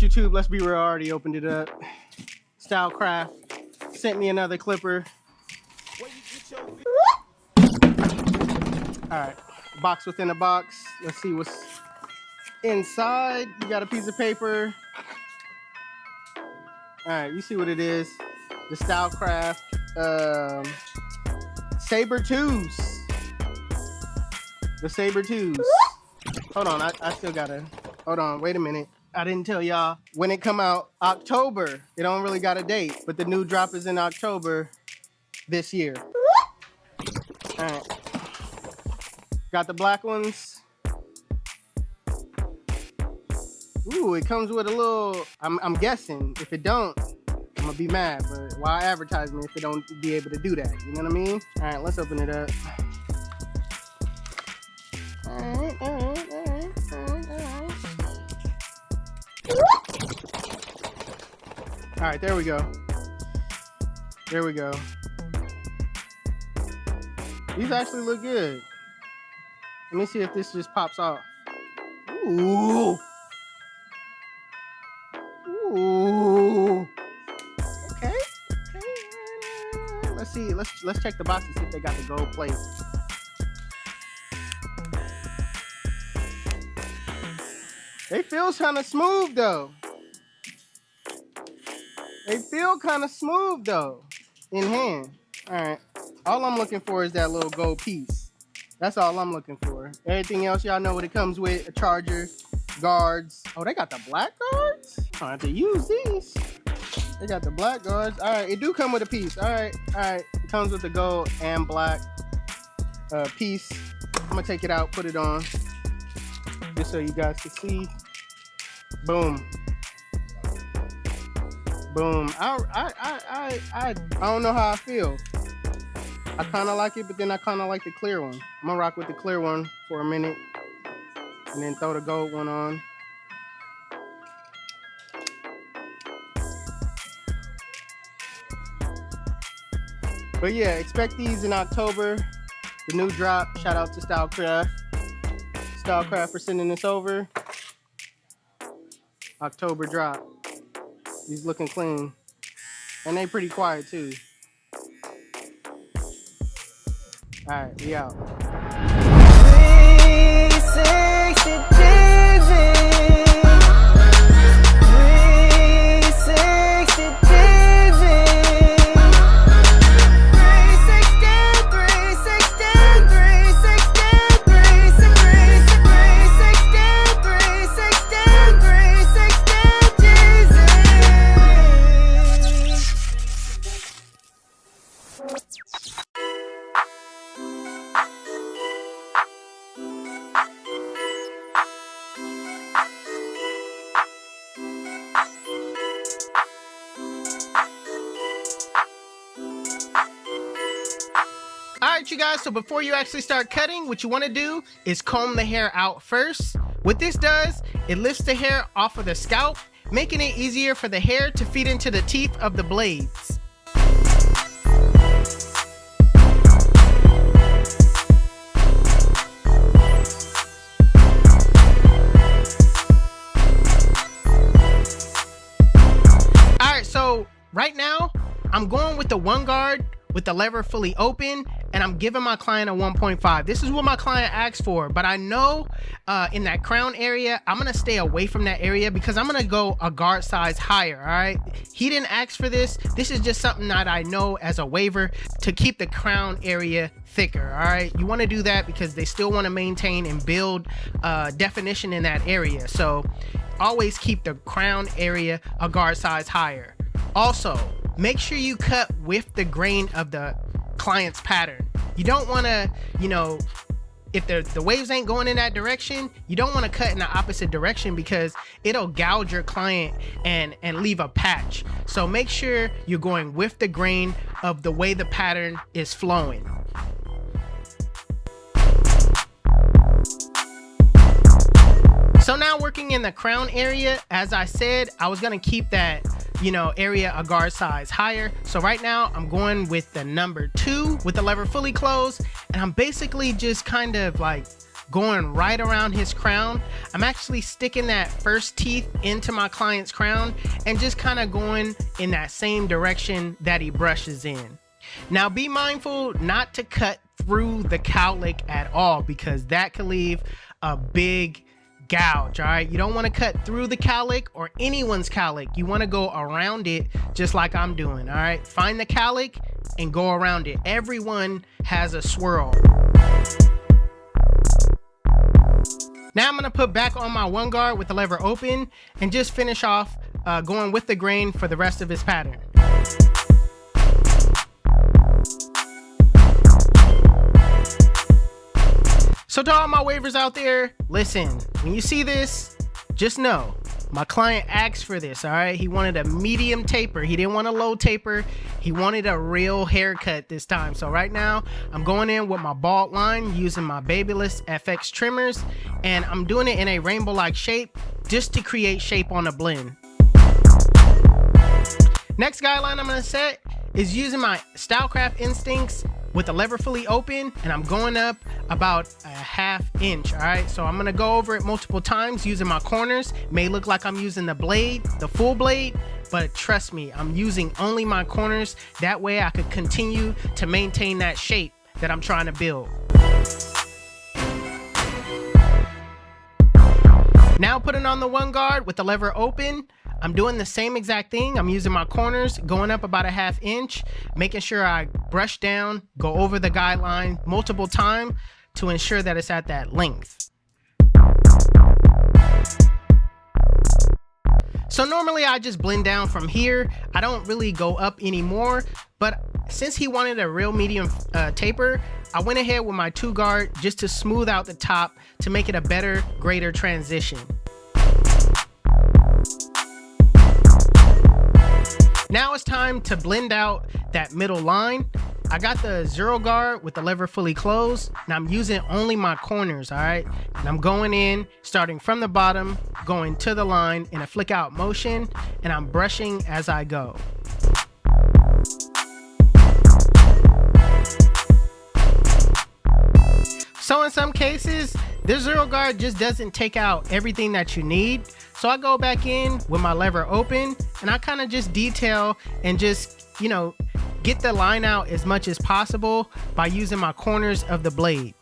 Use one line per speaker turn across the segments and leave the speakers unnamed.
YouTube, let's be real, I already opened it up. Stylecraft sent me another clipper. Alright, box within a box. Let's see what's inside. You got a piece of paper. Alright, you see what it is. The Stylecraft Saber 2s. The Saber 2s. Hold on, I still gotta, hold on, wait a minute. I didn't tell y'all when it come out. October. It don't really got a date, but the new drop is in October this year. All right. Got the black ones. Ooh, it comes with a little, I'm guessing, if it don't, I'm gonna be mad, but why advertise me if it don't be able to do that? You know what I mean? All right, let's open it up. All right, there we go. There we go. These actually look good. Let me see if this just pops off. Ooh. Ooh. Okay. Let's see. Let's check the box and see if they got the gold plate. They feel kind of smooth though. They feel kind of smooth though in hand. All right. All I'm looking for is that little gold piece. That's all I'm looking for. Everything else, y'all know what it comes with. A charger, guards. Oh, they got the black guards? I don't have to use these. They got the black guards. All right, it do come with a piece. All right. It comes with the gold and black piece. I'm gonna take it out, put it on, just so you guys can see. Boom. Boom. I don't know how I feel. I kind of like it, but then I kind of like the clear one. I'm gonna rock with the clear one for a minute and then throw the gold one on. But yeah, expect these in October. The new drop. Shout out to Stylecraft. Stylecraft for sending this over. October drop. These looking clean. And they pretty quiet too. Alright, we out. 360 Dizzy. 360 Dizzy. 360, 360, Alright you guys, so before you actually start cutting, what you want to do is comb the hair out first. What this does, it lifts the hair off of the scalp, making it easier for the hair to feed into the teeth of the blades. Alright, so right now, I'm going with the one guard with the lever fully open, and I'm giving my client a 1.5. This is what my client asked for, but I know in that crown area, I'm gonna stay away from that area because I'm gonna go a guard size higher, all right? He didn't ask for this. This is just something that I know as a waiver to keep the crown area thicker, all right? You wanna do that because they still wanna maintain and build definition in that area. So always keep the crown area a guard size higher. Also, make sure you cut with the grain of the client's pattern. You don't want to, you know, if the waves ain't going in that direction, you don't want to cut in the opposite direction because it'll gouge your client and leave a patch. So make sure you're going with the grain of the way the pattern is flowing. So now working in the crown area, as I said, I was gonna keep that, you know, area a guard size higher. So right now I'm going with the number 2 with the lever fully closed, and I'm basically just kind of like going right around his crown. I'm actually sticking that first teeth into my client's crown and just kind of going in that same direction that he brushes in. Now be mindful not to cut through the cowlick at all, because that could leave a big gouge. All right, you don't want to cut through the cowlick or anyone's cowlick. You want to go around it just like I'm doing. All right, find the cowlick and go around it. Everyone has a swirl. Now I'm going to put back on my one guard with the lever open and just finish off going with the grain for the rest of his pattern. So to all my wavers out there, listen, when you see this, just know my client asked for this. All right, he wanted a medium taper. He didn't want a low taper. He wanted a real haircut this time. So right now I'm going in with my bald line using my Babyliss FX trimmers, and I'm doing it in a rainbow like shape just to create shape on the blend. Next guideline I'm going to set is using my Stylecraft Instincts with the lever fully open, and I'm going up about a ½ inch. All right, so I'm gonna go over it multiple times using my corners. May look like I'm using the blade, the full blade, but trust me, I'm using only my corners. That way I could continue to maintain that shape that I'm trying to build. Now putting on the one guard with the lever open, I'm doing the same exact thing. I'm using my corners, going up about a ½ inch, making sure I brush down, go over the guideline multiple times to ensure that it's at that length. So normally I just blend down from here. I don't really go up anymore, but since he wanted a real medium taper, I went ahead with my 2 guard just to smooth out the top to make it a better, greater transition. Now it's time to blend out that middle line. I got the 0 guard with the lever fully closed, and I'm using only my corners, all right? And I'm going in, starting from the bottom, going to the line in a flick out motion, and I'm brushing as I go. So in some cases, the 0 guard just doesn't take out everything that you need. So I go back in with my lever open, and I kind of just detail and just, you know, get the line out as much as possible by using my corners of the blade.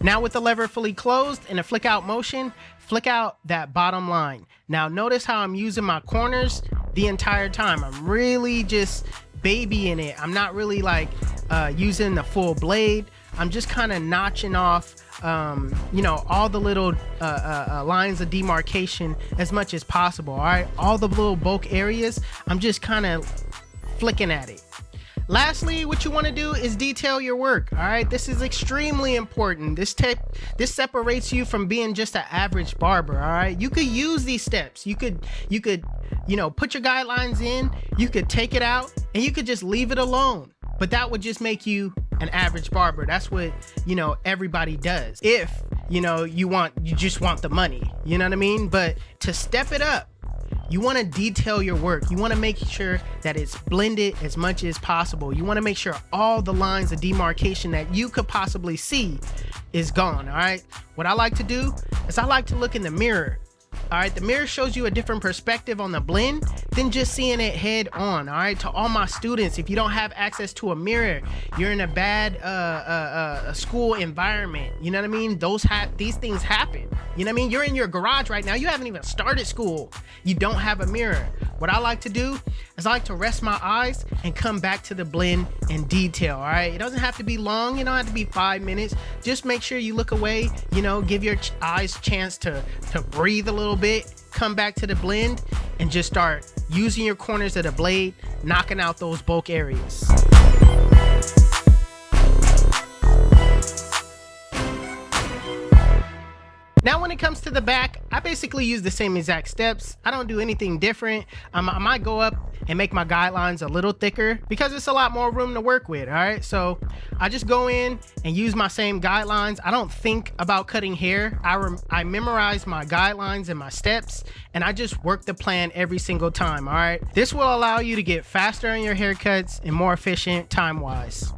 Now with the lever fully closed in a flick out motion, flick out that bottom line. Now notice how I'm using my corners the entire time. I'm really just babying it. I'm not really like using the full blade. I'm just kind of notching off you know, all the little lines of demarcation as much as possible. All right, all the little bulk areas, I'm just kind of flicking at it. Lastly, what you want to do is detail your work. All right, this is extremely important. This separates you from being just an average barber. All right, you could use these steps. You could you know, put your guidelines in, you could take it out, and you could just leave it alone. But that would just make you an average barber. That's what, you know, everybody does. If, you know, you just want the money, you know what I mean? But to step it up, you want to detail your work. You want to make sure that it's blended as much as possible. You want to make sure all the lines of demarcation that you could possibly see is gone. All right. What I like to do is I like to look in the mirror. All right, the mirror shows you a different perspective on the blend than just seeing it head on. All right, to all my students, if you don't have access to a mirror, you're in a bad school environment. You know what I mean? These things happen. You know what I mean? You're in your garage right now. You haven't even started school. You don't have a mirror. What I like to do is I like to rest my eyes and come back to the blend in detail. All right, it doesn't have to be long. You don't have to be 5 minutes. Just make sure you look away. You know, give your eyes a chance to breathe a little bit. Come back to the blend and just start using your corners of the blade, knocking out those bulk areas. Now when it comes to the back, I basically use the same exact steps. I don't do anything different. I might go up and make my guidelines a little thicker because it's a lot more room to work with. All right, so I just go in and use my same guidelines. I don't think about cutting hair. I memorize my guidelines and my steps, and I just work the plan every single time. All right, this will allow you to get faster in your haircuts and more efficient time-wise.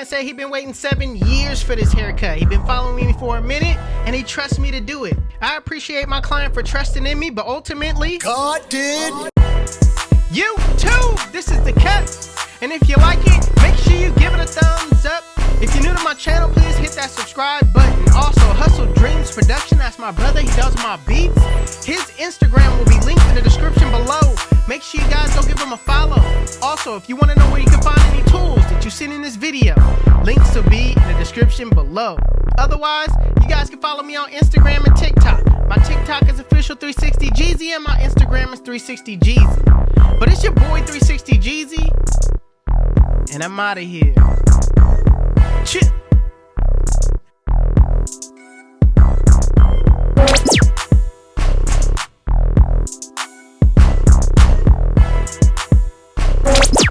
said he been waiting 7 years for this haircut. He been following me for a minute and he trusts me to do it. I appreciate my client for trusting in me, but ultimately,
God did.
YouTube, this is the cut. And if you like it, make sure you give it a thumbs up. If you're new to my channel, please hit that subscribe button. Also, HustleDreamProduction, that's my brother, he does my beats. His Instagram will be linked in the description below. Make sure you guys go give him a follow. Also, if you want to know where you can find any tools that you seen in this video, links will be in the description below. Otherwise, you guys can follow me on Instagram and TikTok. My TikTok is official360Jeezy and my Instagram is 360Jeezy. But it's your boy 360Jeezy, and I'm out of here. Chip.